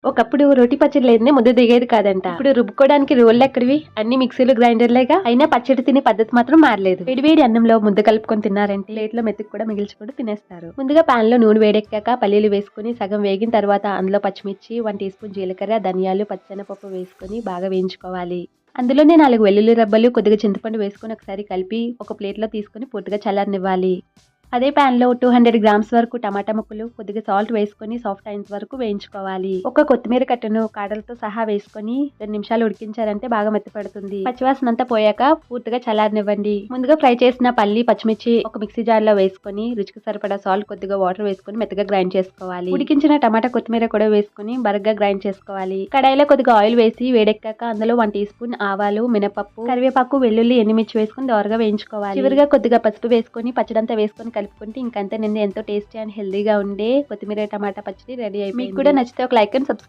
ఒకప్పుడు రోటి పచ్చడి లేదని ముద్ద దిగేది కాదంట. ఇప్పుడు రుబ్బుకోవడానికి రోళ్ళు ఎక్కడివి, అన్ని మిక్సీలు గ్రైండర్లేగా. అయినా పచ్చడి తినే పద్ధతి మాత్రం మారలేదు. వేడివేడి అన్నంలో ముద్ద కలుపుకొని తిన్నారంటే ప్లేట్ లో మెతుకు కూడా మిగిల్చుకుంటూ తినేస్తారు. ముందుగా పాన్ లో నూనె వేడెక్కాక పల్లీలు వేసుకుని సగం వేగిన తర్వాత అందులో పచ్చిమిర్చి, 1 టీ స్పూన్ జీలకర్ర, ధనియాలు, పచ్చెనపప్పు వేసుకుని బాగా వేయించుకోవాలి. అందులోనే 4 వెల్లుల్లి రబ్బలు, కొద్దిగా చింతపండు వేసుకుని ఒకసారి కలిపి ఒక ప్లేట్ లో తీసుకుని పూర్తిగా చల్లారనివ్వాలి. అదే పాన్ లో 200 గ్రామ్స్ వరకు టమాటా ముక్కలు, కొద్దిగా సాల్ట్ వేసుకుని సాఫ్ట్ అయ్యేంత వరకు వేయించుకోవాలి. ఒక కొత్తిమీర కట్టను కాడలతో సహా వేసుకుని 2 నిమిషాలు ఉడికించారంటే బాగా మెత్తపడుతుంది. పచ్చివాసన అంతా పోయాక పూర్తిగా చల్లారనివ్వండి. ముందుగా ఫ్రై చేసిన పల్లి, పచ్చిమిర్చి ఒక మిక్సీ జార్ లో వేసుకుని రుచికి సరిపడా సాల్ట్, కొద్దిగా వాటర్ వేసుకుని మెత్తగా గ్రైండ్ చేసుకోవాలి. ఉడికించిన టమాటా, కొత్తిమీర కూడా వేసుకుని బరగ్గా గ్రైండ్ చేసుకోవాలి. కడాయిలో కొద్దిగా ఆయిల్ వేసి వేడెక్కాక అందులో 1 టీ స్పూన్ ఆవాలు, మినపప్పు, కరివేపాకు, వెల్లుల్లి, ఎండుమిర్చి వేసుకుని దోరగా వేయించుకోవాలి. చివరిగా కొద్దిగా పసుపు వేసుకుని పచ్చడంతా వేసుకుని కలుపుకుంటే ఇంకంతే ఎంతో టేస్టీ అండ్ హెల్దీగా ఉండే కొత్తిమీర టమాటా పచ్చడి రెడీ అయిపోయింది. మీకు కూడా నచ్చితే ఒక లైక్ అండ్ సబ్స్క్రైబ్